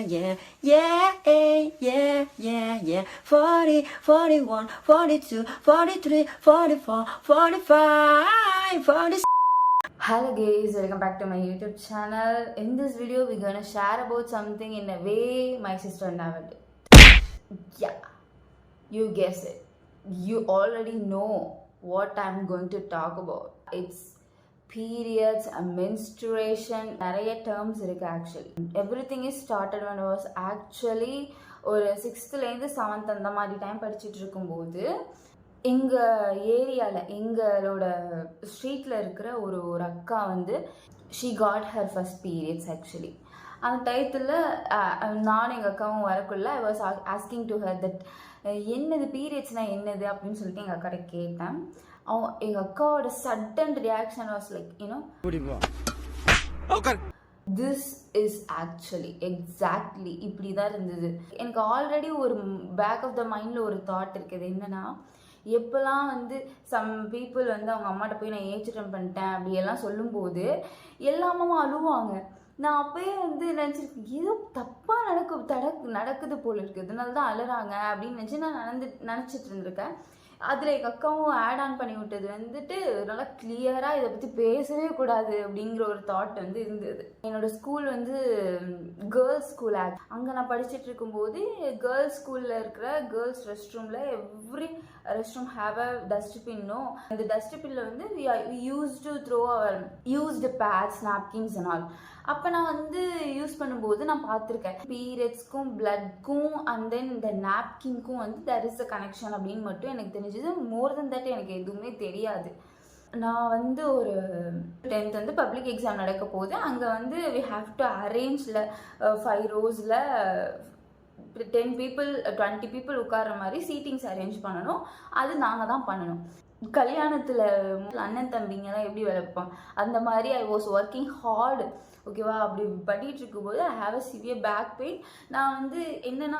yeah, yeah, yeah, yeah, yeah. 40, 41, 42, 43, 44, 45, 46. Hello guys, welcome back to my YouTube channel. In this video, we're gonna share about something in a way my sister never did. Yeah, you guess it. You already know what I'm going to talk about. It's periods, menstruation, நிறைய terms இருக்கு actually. Everything is started when I was actually ஒரு 6th-லேருந்து 7th அந்த மாதிரி time படிச்சுட்டு இருக்கும்போது எங்கள் ஏரியாவில் எங்களோட ஸ்ட்ரீட்டில் இருக்கிற ஒரு அக்கா வந்து she got her first periods actually. அந்த டயத்தில் நானும் எங்கள் அக்காவும் வரக்குள்ள I was asking to her that என்னது பீரியட்ஸ்னால் என்னது அப்படின்னு சொல்லிட்டு எங்கள் அக்காட்ட கேட்டேன். எங்கள் அக்காவோட sudden reaction was like you know this is actually exactly இப்படி தான் இருந்தது. எனக்கு ஆல்ரெடி ஒரு பேக் ஆஃப் த மைண்டில் ஒரு தாட் இருக்குது. என்னென்னா, எப்போல்லாம் வந்து சம் பீப்புள் வந்து அவங்க அம்மாட்ட போய் நான் ஏஜ் அட்டன் பண்ணிட்டேன் அப்படியெல்லாம் சொல்லும்போது எல்லாமும் அழுவாங்க. நான் அப்போயே வந்து நினச்சிருக்கேன், ஏதோ தப்பாக நடக்குது போல இருக்குது, இதனால தான் அழுறாங்க அப்படின்னு நினச்சி நான் நினச்சிட்டு இருந்திருக்கேன். அதில் எங்கள் அக்காவும் ஆட் ஆன் பண்ணி விட்டது வந்துட்டு நல்லா கிளியராக இதை பற்றி பேசவே கூடாது அப்படிங்கிற ஒரு தாட் வந்து இருந்தது. என்னோடய ஸ்கூல் வந்து கேர்ள்ஸ் ஸ்கூல் அங்கே நான் படிச்சுட்டு இருக்கும்போது கேர்ள்ஸ் ஸ்கூலில் இருக்கிற கேர்ள்ஸ் ரெஸ்ட் ரூமில் every rest room have a டஸ்ட்பின்னும், அந்த டஸ்ட்பின்னில் வந்து we used to throw our used pads, napkins and all. அப்போ நான் வந்து யூஸ் பண்ணும்போது நான் பார்த்துருக்கேன் பீரியட்ஸ்க்கும் பிளட்க்கும் அண்ட் தென் இந்த நாப்கின்க்கும் வந்து தேர் இஸ் அ கனெக்ஷன் அப்படின்னு மட்டும் எனக்கு தெரிஞ்சது. மோர் தென் தட் எனக்கு எதுவுமே தெரியாது. நான் வந்து ஒரு 10th வந்து பப்ளிக் எக்ஸாம் நடக்க போது அங்கே வந்து we have to அரேஞ்சில் 5 rows-ல் 10 people 20 people உட்கார்ற மாதிரி சீட்டிங்ஸ் அரேஞ்ச் பண்ணணும். அது நாங்கள் தான் பண்ணணும். கல்யாணத்தில் அண்ணன் தம்பிங்கெல்லாம் எப்படி வளர்ப்போம் அந்த மாதிரி ஐ வாஸ் ஒர்க்கிங் ஹார்டு. ஓகேவா, அப்படி பண்ணிகிட்டு இருக்கும்போது I have a severe back pain. நான் வந்து என்னென்னா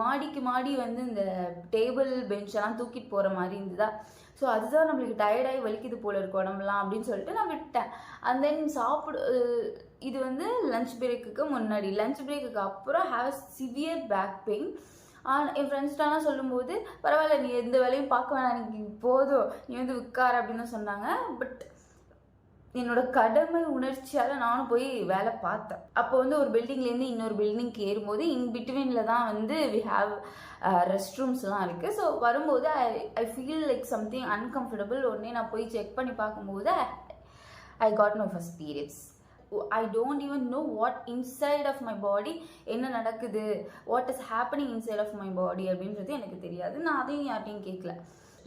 மாடிக்கு மாடி வந்து இந்த டேபிள் பெஞ்செல்லாம் தூக்கிட்டு போகிற மாதிரி இருந்ததா. ஸோ அதுதான் நம்மளுக்கு டயர்டாகி வலிக்குது போல இருக்கு உடம்புலாம் அப்படின்னு சொல்லிட்டு நான் விட்டேன். அண்ட் தென் இது வந்து லஞ்ச் பிரேக்குக்கு முன்னாடி. லஞ்ச் பிரேக்குக்கு அப்புறம் have a severe back pain. என் ஃப்ரெண்ட்ஸ்டாலாம் சொல்லும்போது பரவாயில்ல, நீ எந்த வேலையும் பார்க்க வேணாம், நீ போதும், நீ வந்து உட்கார் அப்படின்னு சொன்னாங்க. பட் என்னோட கடமை உணர்ச்சியால் நானும் போய் வேலை பார்த்தேன். அப்போ வந்து ஒரு பில்டிங்லேருந்து இன்னொரு பில்டிங்க்கு ஏறும்போது இன் பிட்வீனில் தான் வந்து வி ஹாவ் ரெஸ்ட் ரூம்ஸ்லாம் இருக்குது. ஸோ வரும்போது I feel like something uncomfortable. உடனே நான் போய் செக் பண்ணி பார்க்கும்போது ஐ got my first periods. I don't even know what inside of my body என்ன நடக்குது, what is happening inside of my body அப்படின்றது எனக்கு தெரியாது. நான் அதையும் யார்ட்டையும் கேட்கல.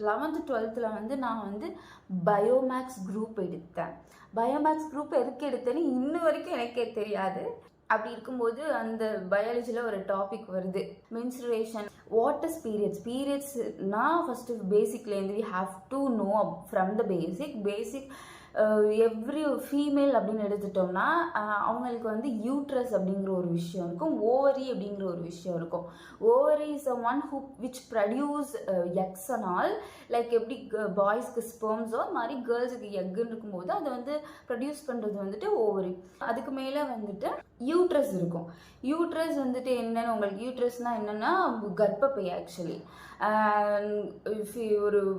11th 12th வந்து நான் வந்து பயோமேக்ஸ் குரூப் எடுத்தேன். பயோமேக்ஸ் குரூப் எதுக்கு எடுத்தேன்னு இன்னும் வரைக்கும் எனக்கே தெரியாது. அப்படி இருக்கும்போது அந்த பயாலஜியில் ஒரு டாபிக் வருது, மென்ஸ்ட்ருவேஷன். வாட் இஸ் பீரியட்ஸ்னா ஃபஸ்ட்டு பேசிக்லேருந்து we have to know from the basic every female அப்படின்னு எடுத்துட்டோம்னா அவங்களுக்கு வந்து யூட்ரஸ் அப்படிங்கிற ஒரு விஷயம் இருக்கும், ஓவரி அப்படிங்கிற ஒரு விஷயம் இருக்கும். Ovary is a one which produce X and all. Like எப்படி பாய்ஸ்க்கு ஸ்பெர்ம்ஸோ அது மாதிரி கேர்ள்ஸுக்கு எக்குன்னு இருக்கும்போது அதை வந்து ப்ரொடியூஸ் பண்ணுறது வந்துட்டு ஓவரி. அதுக்கு மேலே வந்துட்டு யூட்ரஸ் இருக்கும். யூட்ரஸ் வந்துட்டு என்னென்னு, உங்களுக்கு யூட்ரஸ்னால் என்னென்னா கர்ப்பப்பை ஆக்சுவலி.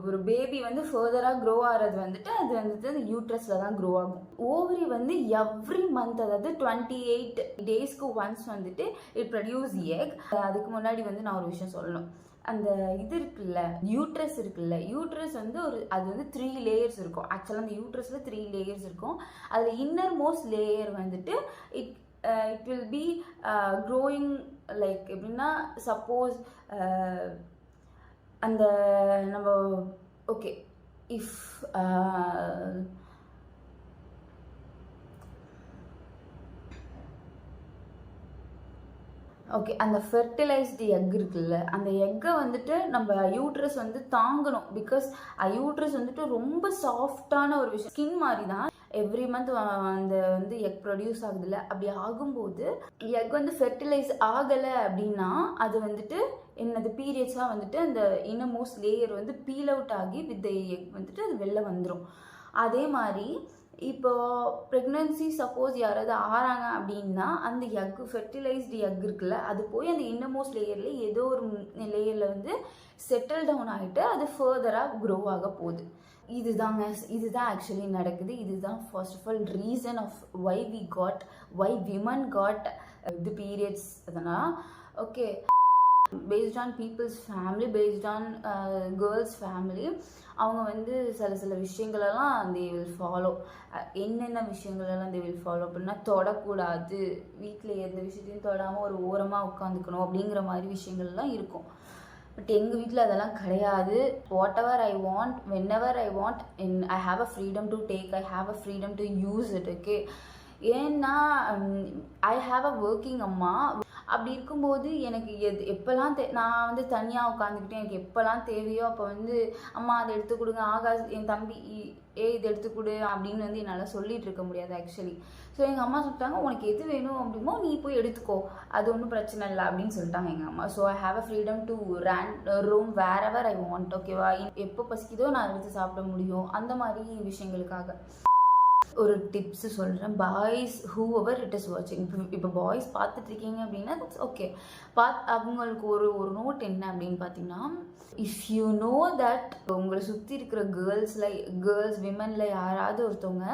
ஒரு பேபி வந்து ஃபர்தராக க்ரோ ஆகிறது வந்துட்டு அது வந்துட்டு அந்த யூட்ரஸில் தான் க்ரோ ஆகும். ஓவரி வந்து எவ்ரி மந்த், அதாவது 28 days-க்கு ஒன்ஸ் வந்துட்டு இட் ப்ரொடியூஸ் எக். அதுக்கு முன்னாடி வந்து நான் ஒரு விஷயம் சொல்லணும். அந்த இது இருக்குல்ல, யூட்ரஸ் வந்து அது வந்து 3 layers இருக்கும். ஆக்சுவலாக அந்த யூட்ரஸில் 3 layers இருக்கும். அதில் இன்னர் மோஸ்ட் லேயர் வந்துட்டு it will be growing like எப்படின்னா, சப்போஸ் அந்த நம்ம ஓகே இஃப் ஓகே அந்த ஃபெர்டிலைஸ்டு எக் இருக்குல்ல, அந்த எக்கை வந்துட்டு நம்ம யூட்ரஸ் வந்து தாங்கணும். பிகாஸ் யூட்ரஸ் வந்துட்டு ரொம்ப சாஃப்டான ஒரு விஷயம், ஸ்கின் மாதிரி தான். எவ்ரி மந்த் அந்த வந்து எக் ப்ரொடியூஸ் ஆகுதுல்ல, அப்படி ஆகும்போது எக் வந்து ஃபெர்டிலைஸ் ஆகலை அப்படின்னா அது வந்துட்டு என்னது பீரியட்ஸாக வந்துட்டு அந்த இன்னமோஸ்ட் லேயர் வந்து பீல் அவுட் ஆகி வித் எக் வந்துட்டு அது வெளில வந்துடும். அதே மாதிரி இப்போ ப்ரெக்னன்சி சப்போஸ் யாராவது ஆறாங்க அப்படின்னா அந்த எக் ஃபெர்டிலைஸ்டு எக் இருக்குல்ல, அது போய் அந்த இன்னமோஸ்ட் லேயரில் ஏதோ ஒரு லேயரில் வந்து செட்டில் டவுன் ஆகிட்டு அது ஃபர்தராக க்ரோ ஆக போகுது. இதுதான் ஆக்சுவலி நடக்குது. இதுதான் first of all reason of why women got the periods. அதனால் okay, based on people's family, based on girls family, அவங்க வந்து சில விஷயங்களெல்லாம் தே வில் ஃபாலோ. என்னென்ன விஷயங்களெல்லாம் தே வில் ஃபாலோ அப்படின்னா, தொடக்கூடாது, வீட்டில் எந்த விஷயத்தையும் தொடாமல் ஒரு ஓரமாக உட்காந்துக்கணும் அப்படிங்கிற மாதிரி விஷயங்கள்லாம் இருக்கும். பட் எங்கள் வீட்டில் அதெல்லாம் கிடையாது. What ever I want, when ever I want, I have a freedom to take, I have a freedom to use it. Okay, ஏன்னா ஐ ஹாவ் அ ஒர்க்கிங் அம்மா. அப்படி இருக்கும்போது எனக்கு எப்போல்லாம் நான் வந்து தனியாக உட்காந்துக்கிட்டு எனக்கு எப்போல்லாம் தேவையோ அப்போ வந்து அம்மா அதை எடுத்து கொடுங்க, ஆகாஷ் என் தம்பி இது எடுத்து கொடு அப்படின்னு வந்து என்னால் சொல்லிகிட்டு இருக்க முடியாது ஆக்சுவலி. ஸோ எங்கள் அம்மா சொல்லிட்டாங்க, உனக்கு எது வேணும் அப்படிமோ நீ போய் எடுத்துக்கோ, அது ஒன்றும் பிரச்சனை இல்லை அப்படின்னு சொல்லிட்டாங்க எங்கள் அம்மா. So I have a freedom to roam wherever I want. ஓகேவா, எப்போ பசிக்குதோ நான் எடுத்து சாப்பிட முடியும். அந்த மாதிரி விஷயங்களுக்காக ஒரு டிப்ஸு சொல்கிறேன். Boys whoever it is watching, இப்போ பாய்ஸ் பார்த்துட்ருக்கீங்க அப்படின்னா தட்ஸ் ஓகே. அவங்களுக்கு ஒரு நோட் என்ன அப்படின்னு பார்த்தீங்கன்னா, இஃப் யூ நோ தட் உங்களை சுற்றி இருக்கிற கேர்ள்ஸ் விமனில் யாராவது ஒருத்தவங்க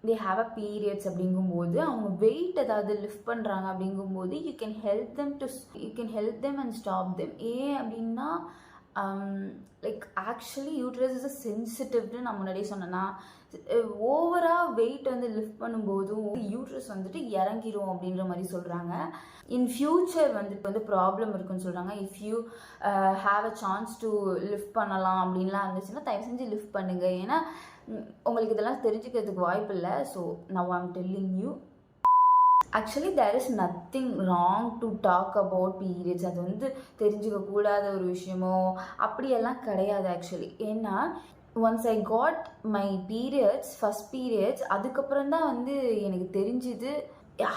தே ஹாவ் அ பீரியட்ஸ் அப்படிங்கும்போது, அவங்க வெயிட் ஏதாவது லிஃப்ட் பண்ணுறாங்க அப்படிங்கும்போது you can help them and stop them. ஏன் அப்படின்னா like actually uterus is a சென்சிட்டிவ்னு நான் முன்னாடியே சொன்னேன்னா, ஓவராக வெயிட் வந்து லிஃப்ட் பண்ணும்போதும் யூட்ரஸ் வந்துட்டு இறங்கிரும் அப்படின்ற மாதிரி சொல்கிறாங்க. இன் ஃபியூச்சர் வந்து ப்ராப்ளம் இருக்குன்னு சொல்கிறாங்க. If you have a chance to lift பண்ணலாம் அப்படின்லாம் இருந்துச்சுன்னா தயவு செஞ்சு லிஃப்ட் பண்ணுங்கள். ஏன்னா உங்களுக்கு இதெல்லாம் தெரிஞ்சுக்கிறதுக்கு வாய்ப்பு இல்லை. So now I am telling you, actually there is nothing wrong to talk about periods. அது வந்து தெரிஞ்சுக்கக்கூடாத ஒரு விஷயமோ அப்படியெல்லாம் கிடையாது ஆக்சுவலி. ஏன்னா once I got my periods, first periods, அதுக்கப்புறம் தான் வந்து எனக்கு தெரிஞ்சுது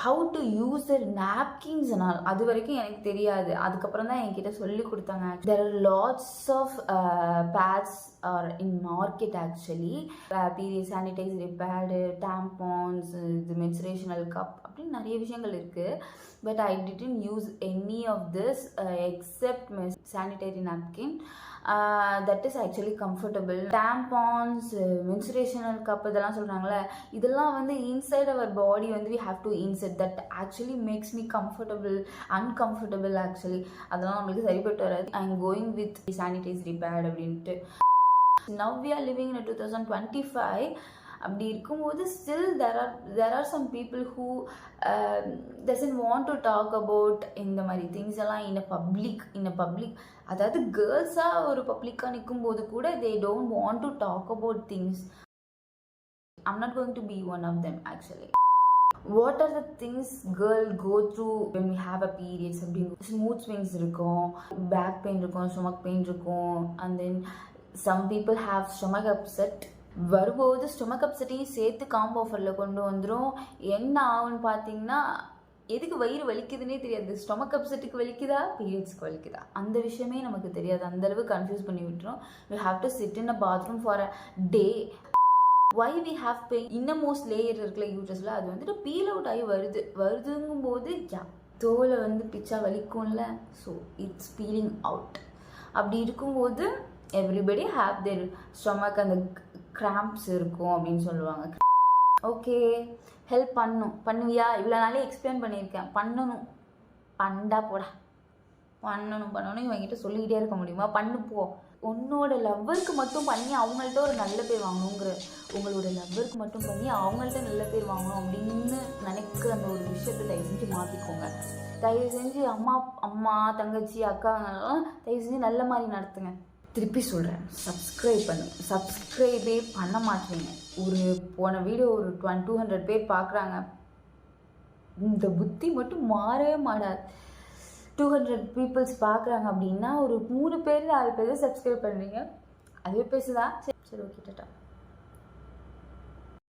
how to use the napkins. அது வரைக்கும் எனக்கு தெரியாது. அதுக்கப்புறம் தான் என்கிட்ட சொல்லி கொடுத்தாங்க. There are lots of pads are in market actually. Period sanitary pad, tampons, இது மென்சுரேஷனல் கப் அப்படின்னு நிறைய விஷயங்கள் இருக்குது. But I didn't use any of this except sanitary napkin. That is actually comfortable. Tampons, menstrual cup இதெல்லாம் சொல்கிறாங்களே, இதெல்லாம் வந்து inside our body வந்து we have to insert. That actually makes me uncomfortable actually. அதெல்லாம் நம்மளுக்கு சரிப்பட்டு வராது. I am going with sanitary pad அப்படின்ட்டு. Now we are living in 2025. அப்படி இருக்கும்போது still there are some people who doesn't want to talk about இந்த மாதிரி things எல்லாம் in a public. அதாவது கேர்ள்ஸாக ஒரு பப்ளிக்காக நிற்கும்போது கூட they don't want to talk about things. I'm not going to be one of them actually. What are the things girl go through when we have a periods? Smooth swings இருக்கும், back pain இருக்கும், stomach pain இருக்கும், and then some people have stomach upset. வரும்போது stomach அப்செட்டையும் சேர்த்து combo ஆஃபரில் கொண்டு வந்துடும். என்ன ஆகுன்னு பார்த்தீங்கன்னா, எதுக்கு வயிறு வலிக்குதுன்னே தெரியாது. ஸ்டொமக் அப்செட்டுக்கு வலிக்குதா, பீரியட்ஸ்க்கு வலிக்குதா, அந்த விஷயமே நமக்கு தெரியாது. அந்தளவு கன்ஃபியூஸ் பண்ணி விட்டுரும். We have to sit in a bathroom for a day. Why we have pain? Innermost layer இருக்குல்ல யூட்ரஸில், அது வந்துட்டு பீல் அவுட் ஆகி வருதுங்கும்போது தோலை வந்து பிச்சா வலிக்கும்ல. So it's peeling out. அப்படி இருக்கும்போது எவ்ரிபடி ஹாவ் தேர் ஸ்டொமக் அந்த கிராம்ப்ஸ் இருக்கும் அப்படின்னு சொல்லுவாங்க. ஓகே, ஹெல்ப் பண்ணுவியா? இவ்வளோ நாளே எக்ஸ்பிளைன் பண்ணியிருக்கேன். பண்ணடா போடா, பண்ணணும் இவங்கிட்ட சொல்லிக்கிட்டே இருக்க முடியுமா? போ. உன்னோட லவ்வருக்கு மட்டும் பண்ணி அவங்கள்ட்ட ஒரு நல்ல பேர் வாங்கணுங்கிற, உங்களோட லவ்வருக்கு மட்டும் பண்ணி அவங்கள்ட்ட நல்ல பேர் வாங்கணும் அப்படின்னு நினைக்கிற அந்த ஒரு விஷயத்தை தயவு செஞ்சு மாற்றிக்கோங்க. தயவு செஞ்சு அம்மா தங்கச்சி அக்காங்கெல்லாம் தயவு செஞ்சு நல்ல மாதிரி நடத்துங்க. திருப்பி சொல்கிறேன், சப்ஸ்கிரைபே பண்ண மாட்டேங்க. போன வீடியோ ஒரு 200 பேர் பார்க்குறாங்க. இந்த புத்தி மட்டும் மாறவே மாட்டாது. 200 பீப்புள்ஸ் பார்க்குறாங்க அப்படின்னா ஒரு 3 பேர் 4 பேர் சப்ஸ்கிரைப் பண்ணுறீங்க. அதுவே பேசுதா? சரி ஓகே, டாட்டா.